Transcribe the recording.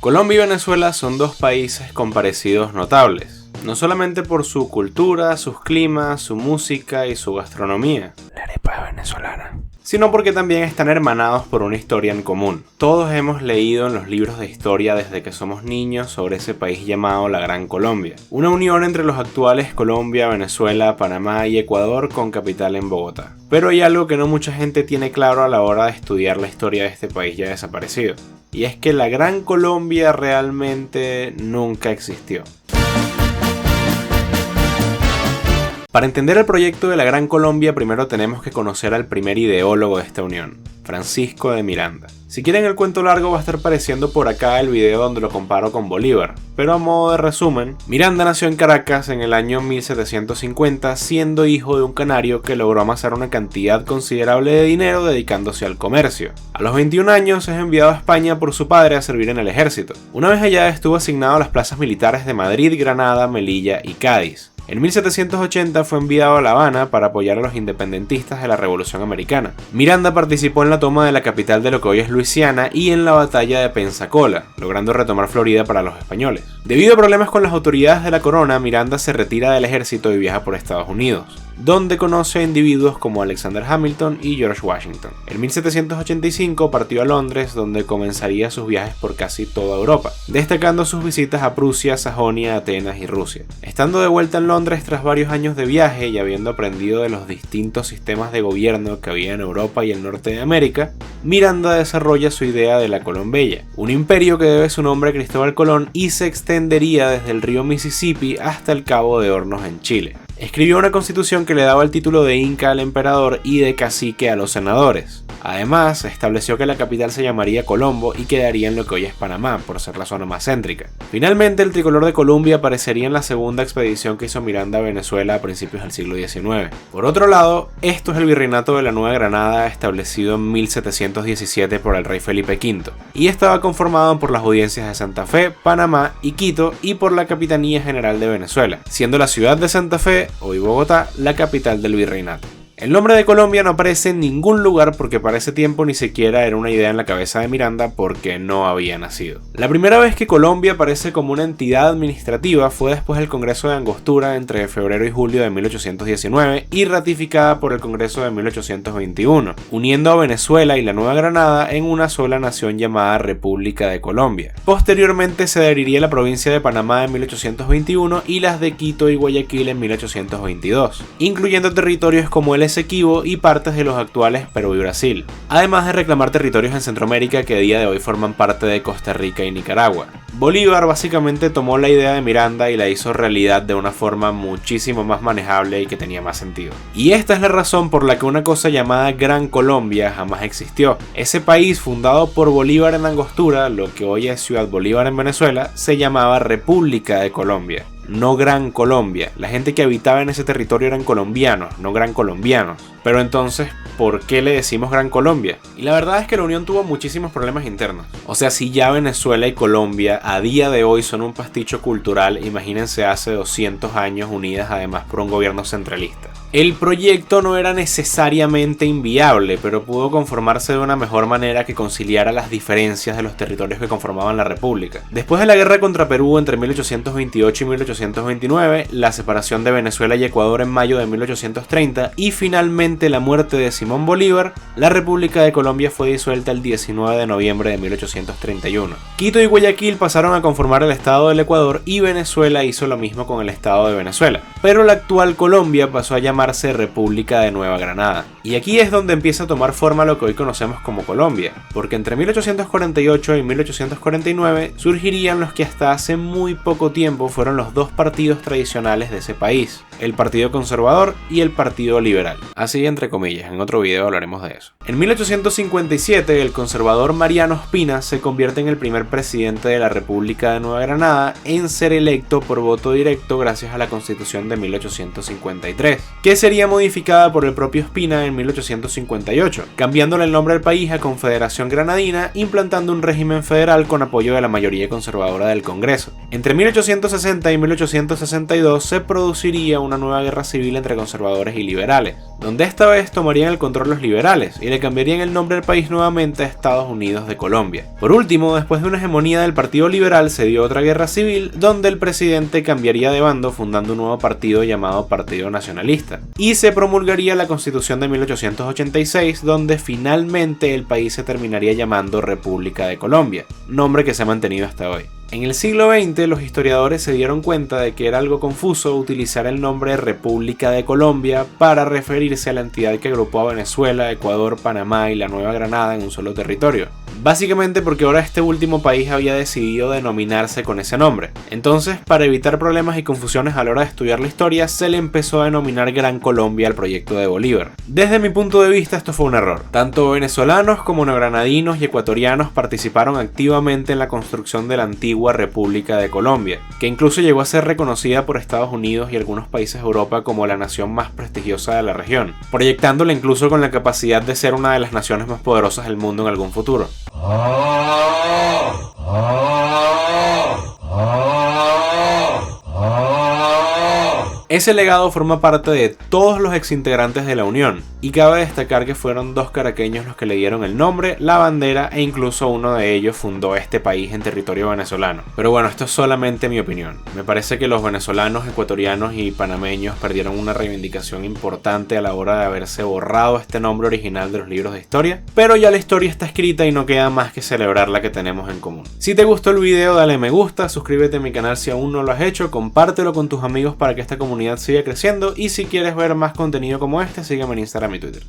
Colombia y Venezuela son dos países con parecidos notables, no solamente por su cultura, sus climas, su música y su gastronomía, la arepa es venezolana, sino porque también están hermanados por una historia en común. Todos hemos leído en los libros de historia desde que somos niños sobre ese país llamado la Gran Colombia, una unión entre los actuales Colombia, Venezuela, Panamá y Ecuador con capital en Bogotá. Pero hay algo que no mucha gente tiene claro a la hora de estudiar la historia de este país ya desaparecido, y es que la Gran Colombia realmente nunca existió. Para entender el proyecto de la Gran Colombia, primero tenemos que conocer al primer ideólogo de esta unión, Francisco de Miranda. Si quieren el cuento largo va a estar apareciendo por acá el video donde lo comparo con Bolívar, pero a modo de resumen, Miranda nació en Caracas en el año 1750 siendo hijo de un canario que logró amasar una cantidad considerable de dinero dedicándose al comercio. A los 21 años es enviado a España por su padre a servir en el ejército. Una vez allá estuvo asignado a las plazas militares de Madrid, Granada, Melilla y Cádiz. En 1780 fue enviado a La Habana para apoyar a los independentistas de la Revolución Americana. Miranda participó en la toma de la capital de lo que hoy es Luisiana y en la batalla de Pensacola, logrando retomar Florida para los españoles. Debido a problemas con las autoridades de la corona, Miranda se retira del ejército y viaja por Estados Unidos, donde conoce a individuos como Alexander Hamilton y George Washington. En 1785 partió a Londres, donde comenzaría sus viajes por casi toda Europa, destacando sus visitas a Prusia, Sajonia, Atenas y Rusia. Estando de vuelta en Londres tras varios años de viaje y habiendo aprendido de los distintos sistemas de gobierno que había en Europa y el norte de América, Miranda desarrolla su idea de la Colombella, un imperio que debe su nombre a Cristóbal Colón y se extendería desde el río Mississippi hasta el Cabo de Hornos en Chile. Escribió una constitución que le daba el título de Inca al emperador y de cacique a los senadores. Además, estableció que la capital se llamaría Colombo y quedaría en lo que hoy es Panamá, por ser la zona más céntrica. Finalmente, el tricolor de Colombia aparecería en la segunda expedición que hizo Miranda a Venezuela a principios del siglo XIX. Por otro lado, esto es el virreinato de la Nueva Granada, establecido en 1717 por el rey Felipe V, y estaba conformado por las audiencias de Santa Fe, Panamá y Quito, y por la Capitanía General de Venezuela, siendo la ciudad de Santa Fe, hoy Bogotá, la capital del virreinato. El nombre de Colombia no aparece en ningún lugar porque para ese tiempo ni siquiera era una idea en la cabeza de Miranda porque no había nacido. La primera vez que Colombia aparece como una entidad administrativa fue después del Congreso de Angostura entre febrero y julio de 1819 y ratificada por el Congreso de 1821, uniendo a Venezuela y la Nueva Granada en una sola nación llamada República de Colombia. Posteriormente se adheriría la provincia de Panamá en 1821 y las de Quito y Guayaquil en 1822, incluyendo territorios como el Esequibo y partes de los actuales Perú y Brasil, además de reclamar territorios en Centroamérica que a día de hoy forman parte de Costa Rica y Nicaragua. Bolívar básicamente tomó la idea de Miranda y la hizo realidad de una forma muchísimo más manejable y que tenía más sentido. Y esta es la razón por la que una cosa llamada Gran Colombia jamás existió. Ese país fundado por Bolívar en Angostura, lo que hoy es Ciudad Bolívar en Venezuela, se llamaba República de Colombia, no Gran Colombia. La gente que habitaba en ese territorio eran colombianos, no gran colombianos. Pero entonces, ¿por qué le decimos Gran Colombia? Y la verdad es que la unión tuvo muchísimos problemas internos. O sea, si ya Venezuela y Colombia a día de hoy son un pasticho cultural, imagínense hace 200 años unidas además por un gobierno centralista. El proyecto no era necesariamente inviable, pero pudo conformarse de una mejor manera que conciliara las diferencias de los territorios que conformaban la república. Después de la guerra contra Perú entre 1828 y 1829, la separación de Venezuela y Ecuador en mayo de 1830 y finalmente la muerte de Simón Bolívar, la República de Colombia fue disuelta el 19 de noviembre de 1831. Quito y Guayaquil pasaron a conformar el estado del Ecuador y Venezuela hizo lo mismo con el estado de Venezuela, pero la actual Colombia pasó a llamarse República de Nueva Granada. Y aquí es donde empieza a tomar forma lo que hoy conocemos como Colombia, porque entre 1848 y 1849 surgirían los que hasta hace muy poco tiempo fueron los dos partidos tradicionales de ese país, el Partido Conservador y el Partido Liberal. Así entre comillas, en otro video hablaremos de eso. En 1857, el conservador Mariano Ospina se convierte en el primer presidente de la República de Nueva Granada en ser electo por voto directo gracias a la Constitución Constitución de 1853, que sería modificada por el propio Espina en 1858, cambiándole el nombre al país a Confederación Granadina, implantando un régimen federal con apoyo de la mayoría conservadora del Congreso. Entre 1860 y 1862 se produciría una nueva guerra civil entre conservadores y liberales, donde esta vez tomarían el control los liberales y le cambiarían el nombre al país nuevamente a Estados Unidos de Colombia. Por último, después de una hegemonía del Partido Liberal, se dio otra guerra civil donde el presidente cambiaría de bando fundando un nuevo partido llamado Partido Nacionalista, y se promulgaría la Constitución de 1886, donde finalmente el país se terminaría llamando República de Colombia, nombre que se ha mantenido hasta hoy. En el siglo XX, los historiadores se dieron cuenta de que era algo confuso utilizar el nombre República de Colombia para referirse a la entidad que agrupó a Venezuela, Ecuador, Panamá y la Nueva Granada en un solo territorio. Básicamente porque ahora este último país había decidido denominarse con ese nombre. Entonces, para evitar problemas y confusiones a la hora de estudiar la historia, se le empezó a denominar Gran Colombia al proyecto de Bolívar. Desde mi punto de vista, esto fue un error. Tanto venezolanos como neogranadinos y ecuatorianos participaron activamente en la construcción de la antigua República de Colombia, que incluso llegó a ser reconocida por Estados Unidos y algunos países de Europa como la nación más prestigiosa de la región, proyectándola incluso con la capacidad de ser una de las naciones más poderosas del mundo en algún futuro. Ese legado forma parte de todos los exintegrantes de la Unión, y cabe destacar que fueron 2 caraqueños los que le dieron el nombre, la bandera e incluso uno de ellos fundó este país en territorio venezolano. Pero bueno, esto es solamente mi opinión. Me parece que los venezolanos, ecuatorianos y panameños perdieron una reivindicación importante a la hora de haberse borrado este nombre original de los libros de historia, pero ya la historia está escrita y no queda más que celebrar la que tenemos en común. Si te gustó el video, dale me gusta, suscríbete a mi canal si aún no lo has hecho, compártelo con tus amigos para que esta comunidad siga creciendo, y si quieres ver más contenido como este, sígueme en Instagram y Twitter.